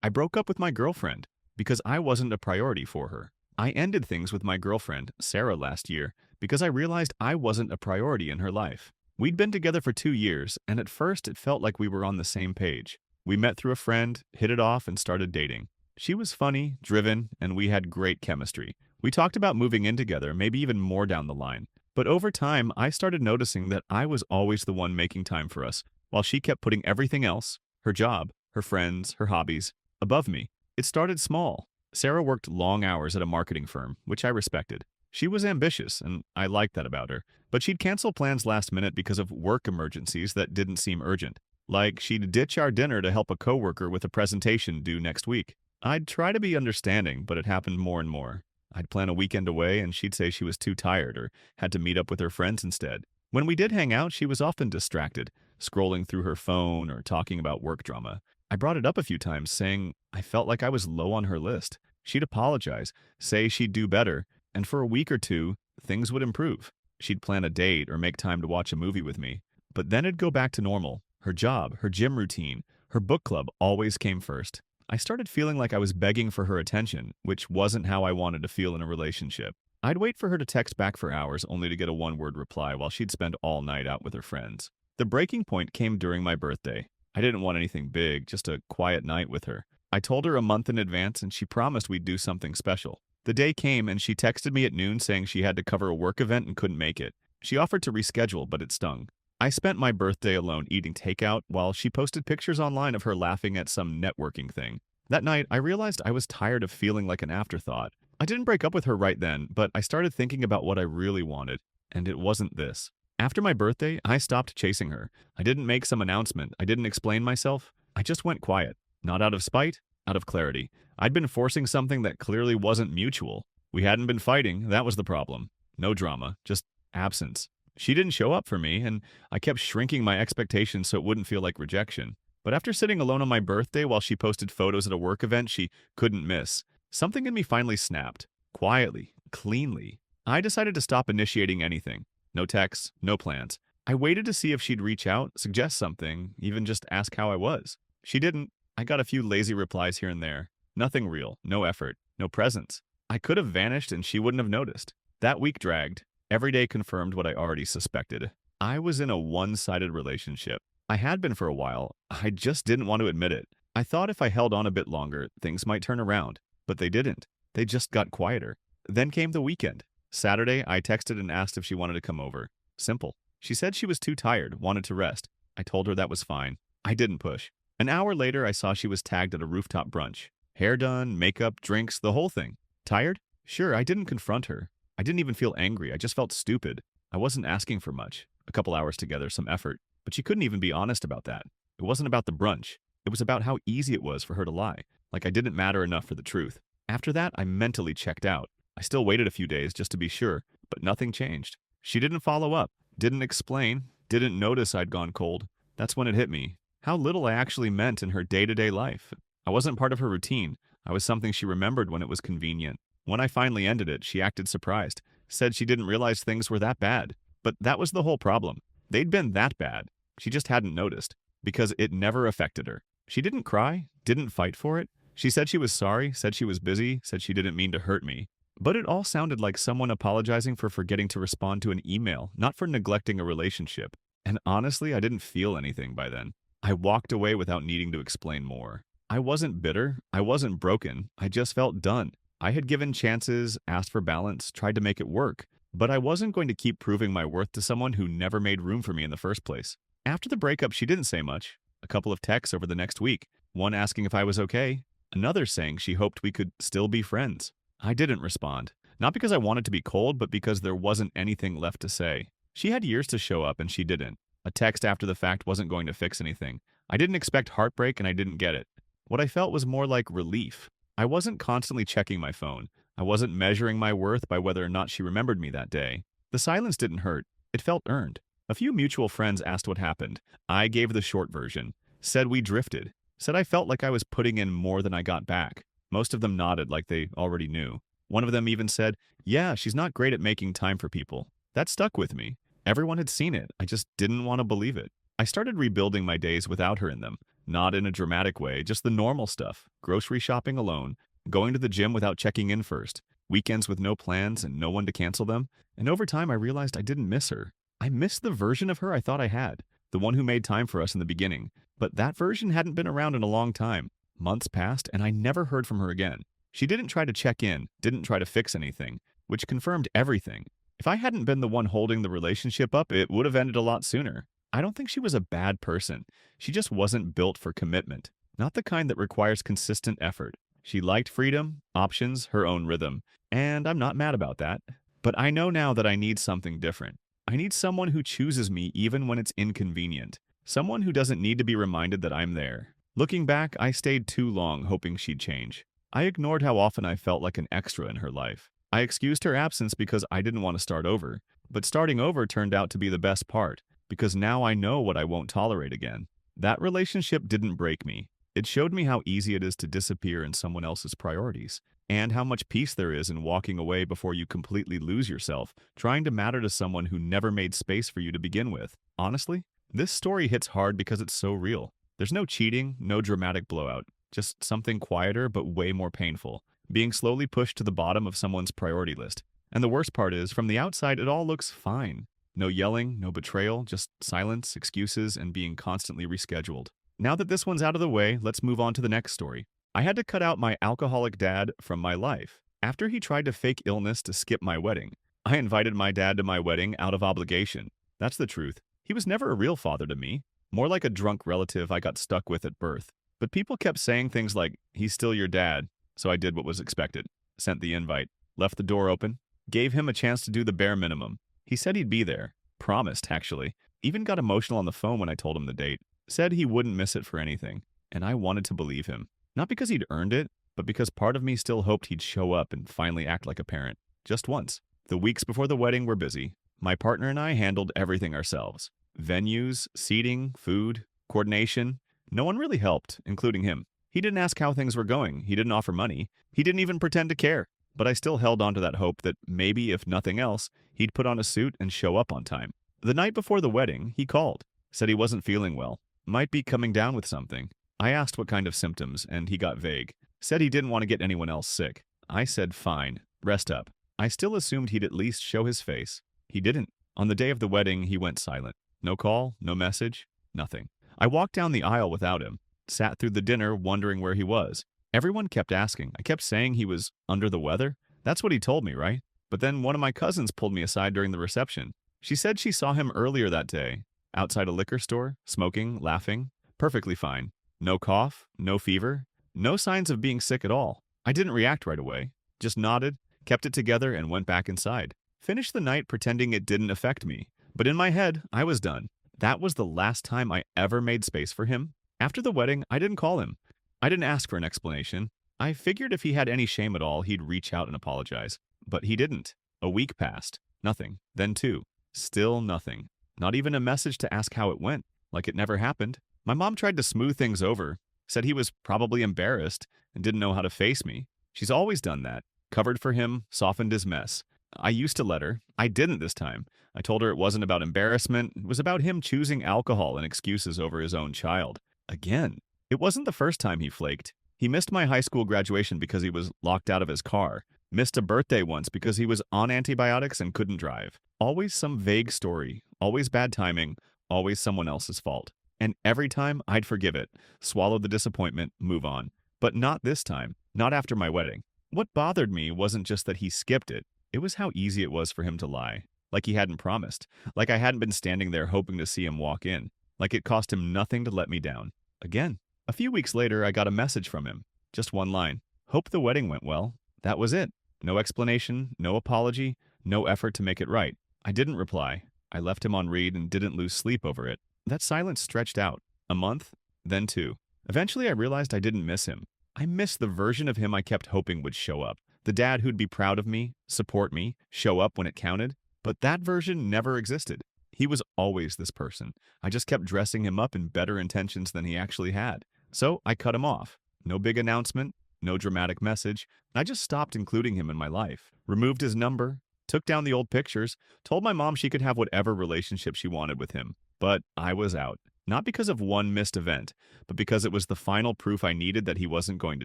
I broke up with my girlfriend because I wasn't a priority for her. I ended things with my girlfriend, Sarah, last year because I realized I wasn't a priority in her life. We'd been together for 2 years, and at first it felt like we were on the same page. We met through a friend, hit it off, and started dating. She was funny, driven, and we had great chemistry. We talked about moving in together, maybe even more down the line. But over time, I started noticing that I was always the one making time for us, while she kept putting everything else, her job, her friends, her hobbies, above me. It started small. Sarah worked long hours at a marketing firm, which I respected. She was ambitious, and I liked that about her, but she'd cancel plans last minute because of work emergencies that didn't seem urgent. Like she'd ditch our dinner to help a coworker with a presentation due next week. I'd try to be understanding, but it happened more and more. I'd plan a weekend away, and she'd say she was too tired or had to meet up with her friends instead. When we did hang out, she was often distracted, scrolling through her phone or talking about work drama. I brought it up a few times, saying I felt like I was low on her list. She'd apologize, say she'd do better, and for a week or two, things would improve. She'd plan a date or make time to watch a movie with me. But then it'd go back to normal. Her job, her gym routine, her book club always came first. I started feeling like I was begging for her attention, which wasn't how I wanted to feel in a relationship. I'd wait for her to text back for hours only to get a one-word reply while she'd spend all night out with her friends. The breaking point came during my birthday. I didn't want anything big, just a quiet night with her. I told her a month in advance, and she promised we'd do something special. The day came, and she texted me at noon saying she had to cover a work event and couldn't make it. She offered to reschedule, but it stung. I spent my birthday alone eating takeout while she posted pictures online of her laughing at some networking thing. That night, I realized I was tired of feeling like an afterthought. I didn't break up with her right then, but I started thinking about what I really wanted, and it wasn't this. After my birthday, I stopped chasing her. I didn't make some announcement. I didn't explain myself. I just went quiet. Not out of spite, out of clarity. I'd been forcing something that clearly wasn't mutual. We hadn't been fighting, that was the problem. No drama, just absence. She didn't show up for me, and I kept shrinking my expectations so it wouldn't feel like rejection. But after sitting alone on my birthday while she posted photos at a work event she couldn't miss, something in me finally snapped. Quietly, cleanly. I decided to stop initiating anything. No texts, no plans. I waited to see if she'd reach out, suggest something, even just ask how I was. She didn't. I got a few lazy replies here and there. Nothing real, no effort, no presence. I could have vanished and she wouldn't have noticed. That week dragged. Every day confirmed what I already suspected. I was in a one-sided relationship. I had been for a while. I just didn't want to admit it. I thought if I held on a bit longer, things might turn around. But they didn't. They just got quieter. Then came the weekend. Saturday, I texted and asked if she wanted to come over. Simple. She said she was too tired, wanted to rest. I told her that was fine. I didn't push. An hour later, I saw she was tagged at a rooftop brunch. Hair done, makeup, drinks, the whole thing. Tired? Sure, I didn't confront her. I didn't even feel angry. I just felt stupid. I wasn't asking for much. A couple hours together, some effort. But she couldn't even be honest about that. It wasn't about the brunch. It was about how easy it was for her to lie. Like I didn't matter enough for the truth. After that, I mentally checked out. I still waited a few days just to be sure, but nothing changed. She didn't follow up, didn't explain, didn't notice I'd gone cold. That's when it hit me. How little I actually meant in her day-to-day life. I wasn't part of her routine. I was something she remembered when it was convenient. When I finally ended it, she acted surprised, said she didn't realize things were that bad. But that was the whole problem. They'd been that bad. She just hadn't noticed, because it never affected her. She didn't cry, didn't fight for it. She said she was sorry, said she was busy, said she didn't mean to hurt me. But it all sounded like someone apologizing for forgetting to respond to an email, not for neglecting a relationship. And honestly, I didn't feel anything by then. I walked away without needing to explain more. I wasn't bitter. I wasn't broken. I just felt done. I had given chances, asked for balance, tried to make it work. But I wasn't going to keep proving my worth to someone who never made room for me in the first place. After the breakup, she didn't say much. A couple of texts over the next week. One asking if I was okay. Another saying she hoped we could still be friends. I didn't respond. Not because I wanted to be cold, but because there wasn't anything left to say. She had years to show up, and she didn't. A text after the fact wasn't going to fix anything. I didn't expect heartbreak, and I didn't get it. What I felt was more like relief. I wasn't constantly checking my phone. I wasn't measuring my worth by whether or not she remembered me that day. The silence didn't hurt. It felt earned. A few mutual friends asked what happened. I gave the short version. Said we drifted. Said I felt like I was putting in more than I got back. Most of them nodded like they already knew. One of them even said, "Yeah, she's not great at making time for people." That stuck with me. Everyone had seen it. I just didn't want to believe it. I started rebuilding my days without her in them. Not in a dramatic way, just the normal stuff. Grocery shopping alone, going to the gym without checking in first, weekends with no plans and no one to cancel them. And over time, I realized I didn't miss her. I missed the version of her I thought I had, the one who made time for us in the beginning. But that version hadn't been around in a long time. Months passed, and I never heard from her again. She didn't try to check in, didn't try to fix anything, which confirmed everything. If I hadn't been the one holding the relationship up, it would have ended a lot sooner. I don't think she was a bad person. She just wasn't built for commitment, not the kind that requires consistent effort. She liked freedom, options, her own rhythm, and I'm not mad about that. But I know now that I need something different. I need someone who chooses me even when it's inconvenient. Someone who doesn't need to be reminded that I'm there. Looking back, I stayed too long hoping she'd change. I ignored how often I felt like an extra in her life. I excused her absence because I didn't want to start over. But starting over turned out to be the best part, because now I know what I won't tolerate again. That relationship didn't break me. It showed me how easy it is to disappear in someone else's priorities, and how much peace there is in walking away before you completely lose yourself, trying to matter to someone who never made space for you to begin with. Honestly, this story hits hard because it's so real. There's no cheating, no dramatic blowout, just something quieter but way more painful, being slowly pushed to the bottom of someone's priority list. And the worst part is, from the outside, it all looks fine. No yelling, no betrayal, just silence, excuses, and being constantly rescheduled. Now that this one's out of the way, let's move on to the next story. I had to cut out my alcoholic dad from my life. After he tried to fake illness to skip my wedding, I invited my dad to my wedding out of obligation. That's the truth. He was never a real father to me, more like a drunk relative I got stuck with at birth. But people kept saying things like, "He's still your dad," so I did what was expected. Sent the invite, left the door open, gave him a chance to do the bare minimum. He said he'd be there. Promised, actually. Even got emotional on the phone when I told him the date. Said he wouldn't miss it for anything. And I wanted to believe him. Not because he'd earned it, but because part of me still hoped he'd show up and finally act like a parent. Just once. The weeks before the wedding were busy. My partner and I handled everything ourselves. Venues, seating, food, coordination. No one really helped, including him. He didn't ask how things were going. He didn't offer money. He didn't even pretend to care. But I still held on to that hope that maybe, if nothing else, he'd put on a suit and show up on time. The night before the wedding, he called. Said he wasn't feeling well. Might be coming down with something. I asked what kind of symptoms, and he got vague. Said he didn't want to get anyone else sick. I said fine. Rest up. I still assumed he'd at least show his face. He didn't. On the day of the wedding, he went silent. No call, no message, nothing. I walked down the aisle without him. Sat through the dinner wondering where he was. Everyone kept asking. I kept saying he was under the weather. That's what he told me, right? But then one of my cousins pulled me aside during the reception. She said she saw him earlier that day, outside a liquor store, smoking, laughing. Perfectly fine. No cough, no fever, no signs of being sick at all. I didn't react right away. Just nodded, kept it together, and went back inside. Finished the night pretending it didn't affect me. But in my head, I was done. That was the last time I ever made space for him. After the wedding, I didn't call him. I didn't ask for an explanation. I figured if he had any shame at all, he'd reach out and apologize. But he didn't. A week passed. Nothing. Then two. Still nothing. Not even a message to ask how it went, like it never happened. My mom tried to smooth things over, said he was probably embarrassed and didn't know how to face me. She's always done that. Covered for him, softened his mess. I used to let her. I didn't this time. I told her it wasn't about embarrassment. It was about him choosing alcohol and excuses over his own child. Again. It wasn't the first time he flaked. He missed my high school graduation because he was locked out of his car. Missed a birthday once because he was on antibiotics and couldn't drive. Always some vague story. Always bad timing. Always someone else's fault. And every time, I'd forgive it, swallow the disappointment, move on. But not this time. Not after my wedding. What bothered me wasn't just that he skipped it. It was how easy it was for him to lie. Like he hadn't promised. Like I hadn't been standing there hoping to see him walk in. Like it cost him nothing to let me down. Again. A few weeks later, I got a message from him. Just one line. Hope the wedding went well. That was it. No explanation, no apology, no effort to make it right. I didn't reply. I left him on read and didn't lose sleep over it. That silence stretched out. A month, then two. Eventually, I realized I didn't miss him. I missed the version of him I kept hoping would show up. The dad who'd be proud of me, support me, show up when it counted. But that version never existed. He was always this person. I just kept dressing him up in better intentions than he actually had. So I cut him off. No big announcement, no dramatic message. I just stopped including him in my life. Removed his number, took down the old pictures, told my mom she could have whatever relationship she wanted with him. But I was out. Not because of one missed event, but because it was the final proof I needed that he wasn't going to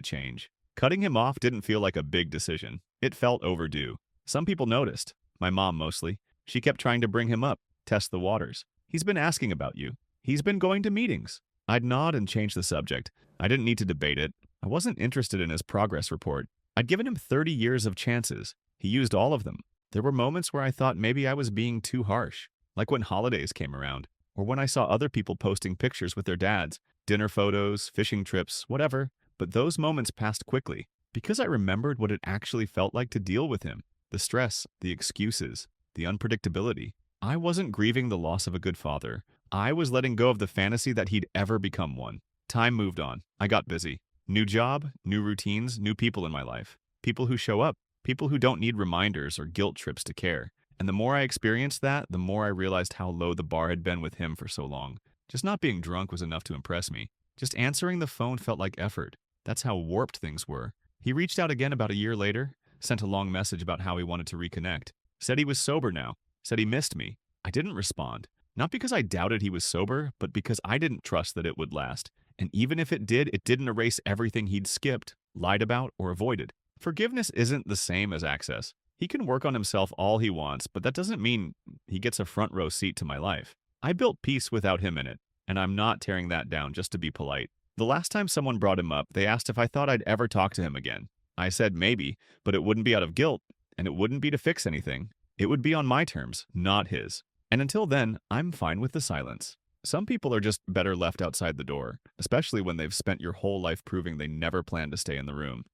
change. Cutting him off didn't feel like a big decision. It felt overdue. Some people noticed. My mom mostly. She kept trying to bring him up, test the waters. He's been asking about you. He's been going to meetings. I'd nod and change the subject. I didn't need to debate it. I wasn't interested in his progress report. I'd given him 30 years of chances. He used all of them. There were moments where I thought maybe I was being too harsh, like when holidays came around, or when I saw other people posting pictures with their dads, dinner photos, fishing trips, whatever. But those moments passed quickly, because I remembered what it actually felt like to deal with him. The stress, the excuses, the unpredictability. I wasn't grieving the loss of a good father. I was letting go of the fantasy that he'd ever become one. Time moved on. I got busy. New job, new routines, new people in my life. People who show up. People who don't need reminders or guilt trips to care. And the more I experienced that, the more I realized how low the bar had been with him for so long. Just not being drunk was enough to impress me. Just answering the phone felt like effort. That's how warped things were. He reached out again about a year later, sent a long message about how he wanted to reconnect. Said he was sober now. Said he missed me. I didn't respond. Not because I doubted he was sober, but because I didn't trust that it would last. And even if it did, it didn't erase everything he'd skipped, lied about, or avoided. Forgiveness isn't the same as access. He can work on himself all he wants, but that doesn't mean he gets a front row seat to my life. I built peace without him in it, and I'm not tearing that down just to be polite. The last time someone brought him up, they asked if I thought I'd ever talk to him again. I said maybe, but it wouldn't be out of guilt, and it wouldn't be to fix anything. It would be on my terms, not his. And until then, I'm fine with the silence. Some people are just better left outside the door, especially when they've spent your whole life proving they never plan to stay in the room.